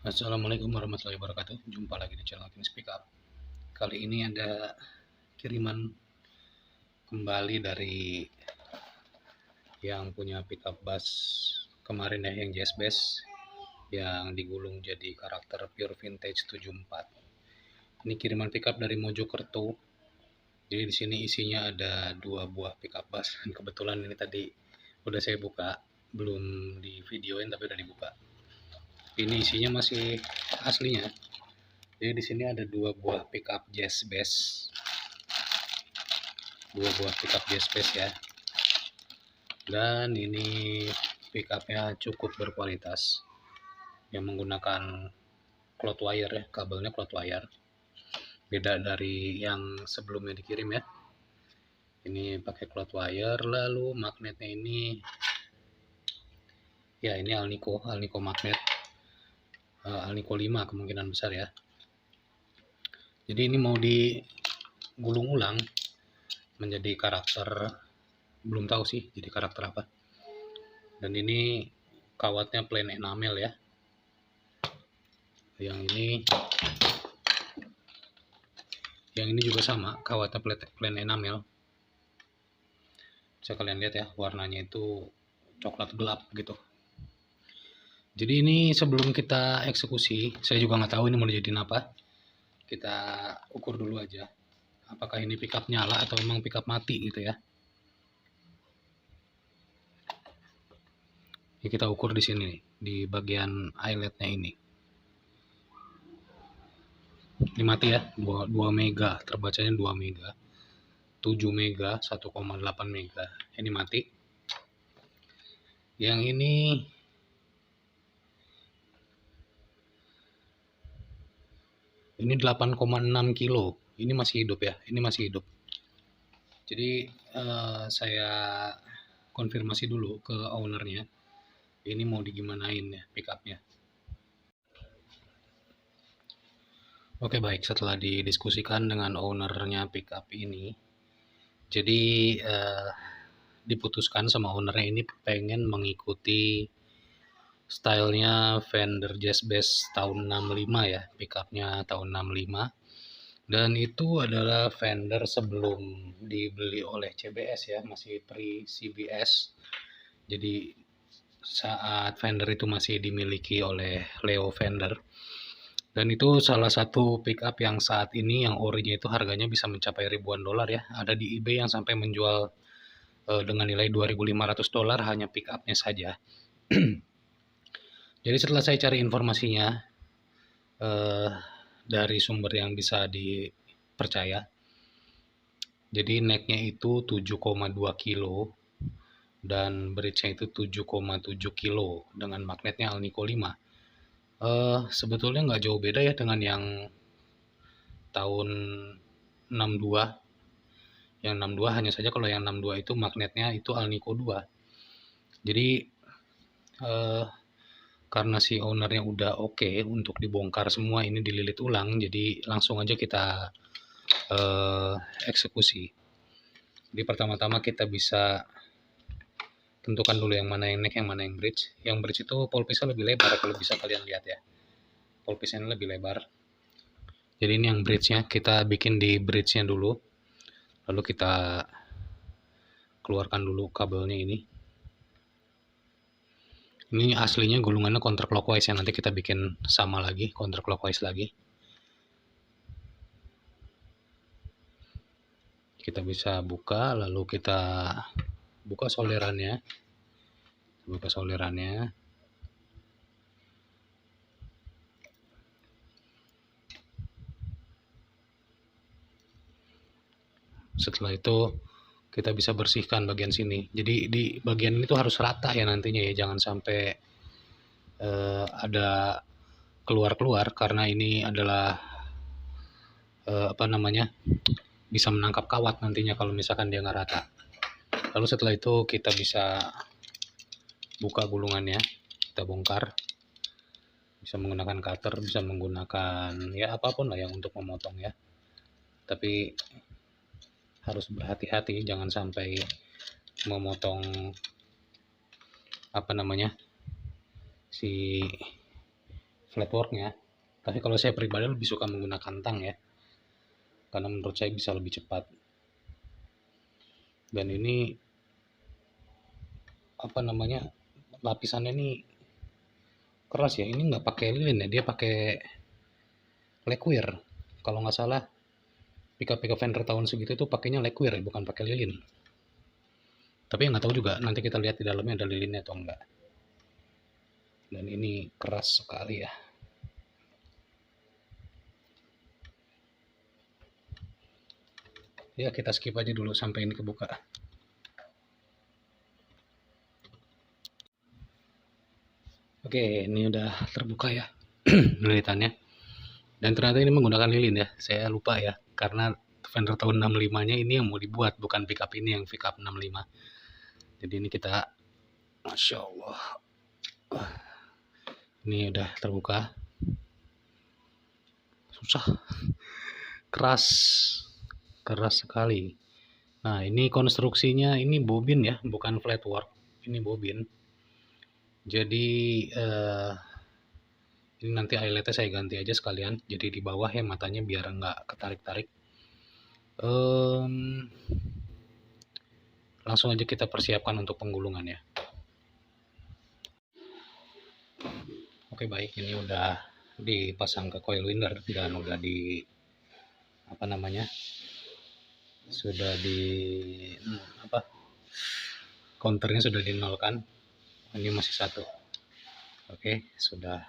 Assalamualaikum warahmatullahi wabarakatuh. Jumpa lagi di channel Kings Pickup. Kali ini ada kiriman kembali dari yang punya pickup bus kemarin ya, yang JS Bass yang digulung jadi karakter Pure Vintage 74. Ini kiriman pickup dari Mojokerto. Jadi di sini isinya ada 2 buah pickup bus. Kebetulan ini tadi udah saya buka, belum di videoin tapi udah dibuka. Ini isinya masih aslinya. Jadi di sini ada 2 buah pickup JS Bass. 2 buah pickup JS Bass ya. Dan ini pickupnya cukup berkualitas. Yang menggunakan cloth wire ya, kabelnya cloth wire. Beda dari yang sebelumnya dikirim ya. Ini pakai cloth wire, lalu magnetnya ini ya ini Alnico magnet. Alnico 5 kemungkinan besar ya. Jadi ini mau digulung ulang menjadi karakter, belum tahu sih jadi karakter apa. Dan ini kawatnya plain enamel ya. Yang ini juga sama, kawatnya plain enamel. Bisa kalian lihat ya, warnanya itu coklat gelap gitu. Jadi ini sebelum kita eksekusi, saya juga nggak tahu ini mau dijadiin apa. Kita ukur dulu aja, apakah ini pickup nyala atau memang pickup mati gitu ya. Ini kita ukur di sini nih, di bagian eyeletnya ini. Ini mati ya, 2 mega, terbacanya 2 mega. 7 mega, 1,8 mega. Ini mati. Yang ini ini 8,6 kilo. Ini masih hidup ya, ini masih hidup. Jadi saya konfirmasi dulu ke ownernya. Ini mau digimanain ya pickupnya. Oke baik, setelah didiskusikan dengan ownernya pickup ini, jadi diputuskan sama ownernya ini pengen mengikuti stylenya Fender Jazz Bass tahun 65 ya, pickupnya tahun 65. Dan itu adalah Fender sebelum dibeli oleh CBS ya, masih pre-CBS. Jadi saat Fender itu masih dimiliki oleh Leo Fender. Dan itu salah satu pickup yang saat ini yang orinya itu harganya bisa mencapai ribuan dolar ya. Ada di eBay yang sampai menjual dengan nilai $2.500 hanya pickupnya saja. Jadi setelah saya cari informasinya dari sumber yang bisa dipercaya, jadi necknya itu 7,2 kilo dan bridge-nya itu 7,7 kilo dengan magnetnya Alnico 5. Sebetulnya nggak jauh beda ya dengan yang tahun 62. Yang 62 hanya saja kalau yang 62 itu magnetnya itu Alnico 2. Jadi karena si ownernya udah oke untuk dibongkar semua ini dililit ulang, jadi langsung aja kita eksekusi. Jadi pertama-tama kita bisa tentukan dulu yang mana yang neck, yang mana yang bridge. Yang bridge itu pole-piece-nya lebih lebar kalau bisa kalian lihat ya. Pole-piece-nya lebih lebar. Jadi ini yang bridge-nya, kita bikin di bridge-nya dulu. Lalu kita keluarkan dulu kabelnya ini. Ini aslinya gulungannya counterclockwise ya, nanti kita bikin sama lagi, counterclockwise lagi. Kita bisa buka, lalu kita buka solderannya. Buka solderannya. Setelah itu kita bisa bersihkan bagian sini. Jadi di bagian ini tuh harus rata ya nantinya ya, jangan sampai ada keluar-keluar karena ini adalah bisa menangkap kawat nantinya kalau misalkan dia nggak rata. Lalu setelah itu kita bisa buka gulungannya, kita bongkar. Bisa menggunakan cutter, bisa menggunakan ya apapun lah yang untuk memotong ya. Tapi harus berhati-hati, jangan sampai memotong si flatworknya. Tapi kalau saya pribadi lebih suka menggunakan tang ya, karena menurut saya bisa lebih cepat. Dan ini apa namanya, lapisannya ini keras ya. Ini nggak pakai lilin ya, dia pakai lacquer. Kalau nggak salah pickup Fender tahun segitu tuh pakainya lacquer ya, bukan pakai lilin. Tapi nggak tahu juga, nanti kita lihat di dalamnya ada lilinnya atau enggak. Dan ini keras sekali ya. Ya kita skip aja dulu sampai ini kebuka. Oke, ini udah terbuka ya lilitannya. Dan ternyata ini menggunakan lilin ya. Saya lupa ya, karena Fender tahun 65-nya ini yang mau dibuat, bukan pickup ini yang pickup 65. Jadi ini kita, Masya Allah, ini udah terbuka. Susah, keras sekali. Nah ini konstruksinya, ini bobin ya, bukan flatwork, ini bobin. Jadi ini nanti eyeletnya saya ganti aja sekalian, jadi di bawah ya matanya biar nggak ketarik-tarik. Langsung aja kita persiapkan untuk penggulungan ya. Oke baik, ini udah dipasang ke coil winder dan udah di apa namanya, sudah di counternya sudah dinolkan. Ini masih 1. Oke, sudah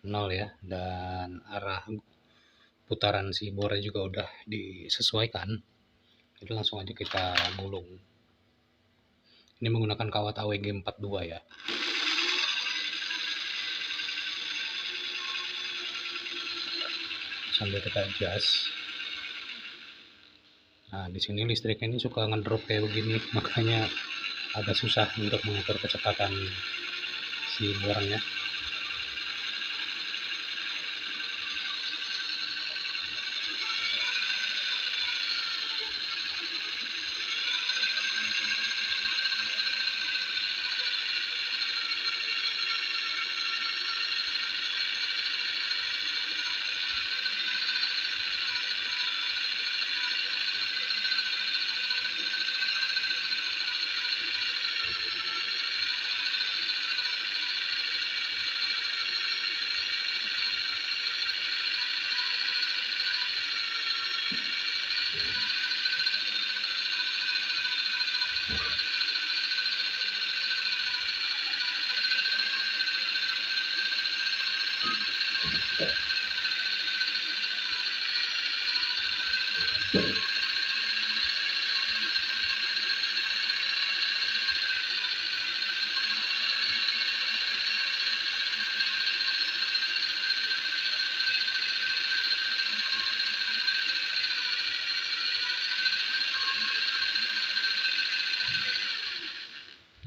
0 ya, dan arah putaran si bornya juga udah disesuaikan. Jadi langsung aja kita gulung. Ini menggunakan kawat AWG 42 ya. Sambil kita adjust. Nah, di sini listriknya ini suka ngedrop kayak begini, makanya agak susah untuk mengatur kecepatan si bornya.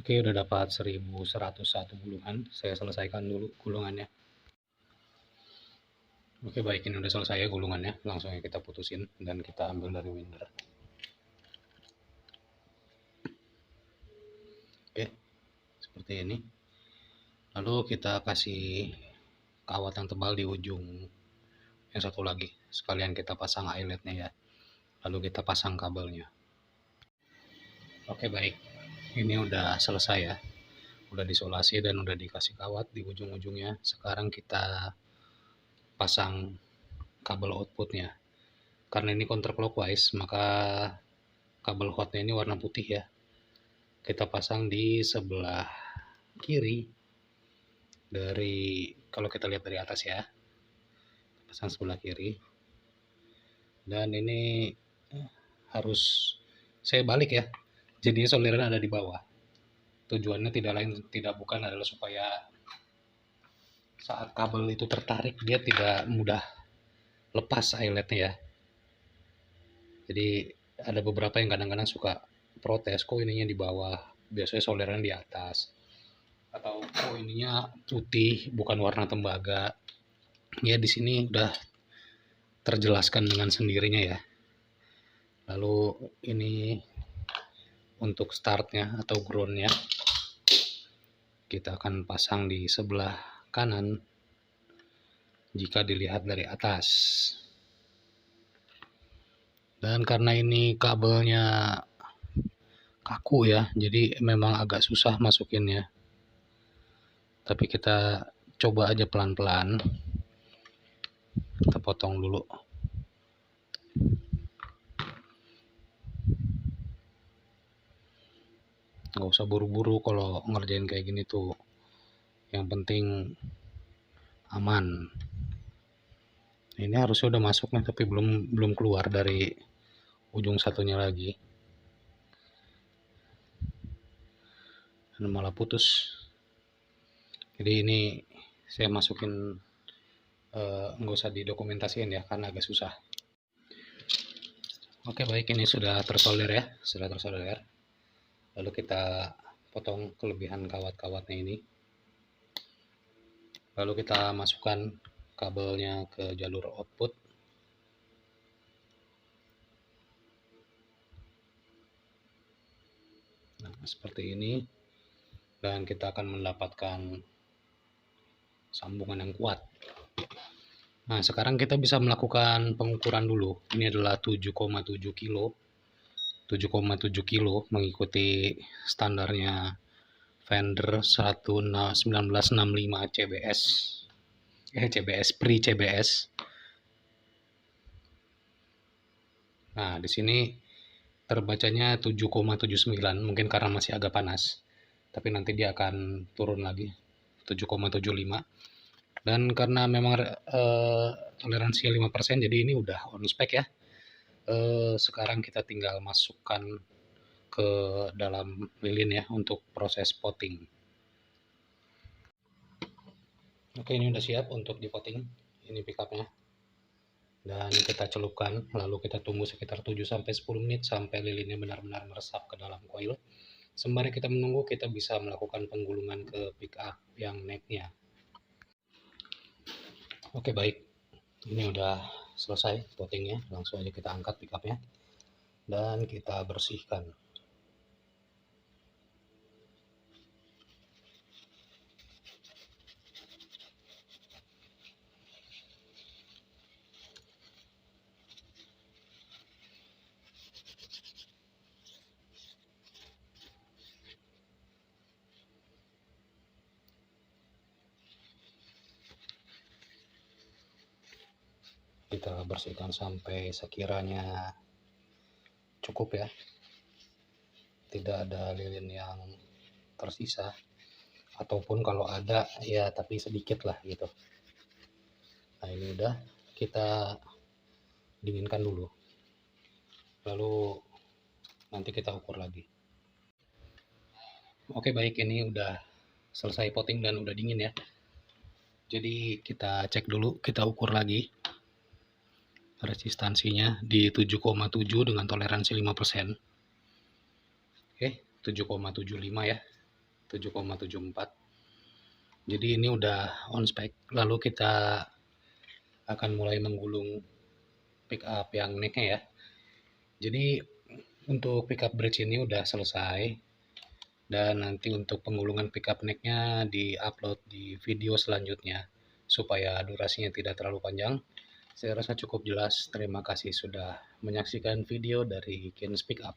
Oke, udah dapat 1101 gulungan. Saya selesaikan dulu gulungannya. Oke baik, ini udah selesai ya gulungannya. Langsung aja kita putusin dan kita ambil dari winder. Oke, seperti ini. Lalu kita kasih kawat yang tebal di ujung yang satu lagi. Sekalian kita pasang eyeletnya ya. Lalu kita pasang kabelnya. Oke baik, ini udah selesai ya. Udah disolasi dan udah dikasih kawat di ujung-ujungnya. Sekarang kita pasang kabel outputnya. Karena ini counterclockwise, maka kabel hotnya ini warna putih ya. Kita pasang di sebelah kiri dari, kalau kita lihat dari atas ya, pasang sebelah kiri. Dan ini harus saya balik ya, jadi soliran ada di bawah. Tujuannya tidak bukan adalah supaya saat kabel itu tertarik dia tidak mudah lepas eyeletnya ya. Jadi ada beberapa yang kadang-kadang suka protes, kok ininya di bawah, biasanya soliran di atas, atau kok ininya putih bukan warna tembaga. Ya di sini udah terjelaskan dengan sendirinya ya. Lalu ini untuk startnya atau groundnya kita akan pasang di sebelah kanan jika dilihat dari atas. Dan karena ini kabelnya kaku ya, jadi memang agak susah masukinnya. Tapi kita coba aja pelan-pelan. Kita potong dulu. Nggak usah buru-buru kalau ngerjain kayak gini tuh. Yang penting aman. Ini harusnya udah masuk nih, tapi belum keluar dari ujung satunya lagi. Dan malah putus. Jadi ini saya masukin, nggak usah didokumentasiin ya, karena agak susah. Oke, baik, ini sudah tersolder ya, sudah tersolder. Lalu kita potong kelebihan kawat-kawatnya ini. Lalu kita masukkan kabelnya ke jalur output. Nah, seperti ini. Dan kita akan mendapatkan sambungan yang kuat. Nah, sekarang kita bisa melakukan pengukuran dulu. Ini adalah 7,7 kilo. 7,7 kilo mengikuti standarnya Fender 1965 CBS. CBS pre-CBS. Nah, di sini terbacanya 7,79, mungkin karena masih agak panas. Tapi nanti dia akan turun lagi 7,75. Dan karena memang toleransinya 5%, jadi ini udah on spec ya. Sekarang kita tinggal masukkan ke dalam lilin ya untuk proses potting. Oke, ini udah siap untuk dipotting. Ini pickupnya. Dan kita celupkan, lalu kita tunggu sekitar 7-10 menit sampai lilinnya benar-benar meresap ke dalam coil. Sembari kita menunggu, kita bisa melakukan penggulungan ke pickup yang necknya. Oke, baik. Ini udah selesai pottingnya. Langsung aja kita angkat pickupnya dan kita bersihkan. Kita bersihkan sampai sekiranya cukup ya, tidak ada lilin yang tersisa, ataupun kalau ada ya tapi sedikit lah gitu. Nah, ini udah kita dinginkan dulu, lalu nanti kita ukur lagi. Oke, baik, ini udah selesai potting dan udah dingin ya. Jadi kita cek dulu, kita ukur lagi resistansinya di 7,7 dengan toleransi 5%. Oke, 7,75 ya, 7,74. Jadi ini udah on spec. Lalu kita akan mulai menggulung pickup yang necknya ya. Jadi untuk pickup bridge ini udah selesai, dan nanti untuk penggulungan pickup necknya di-upload di video selanjutnya supaya durasinya tidak terlalu panjang. Saya rasa cukup jelas. Terima kasih sudah menyaksikan video dari Kins Pickup.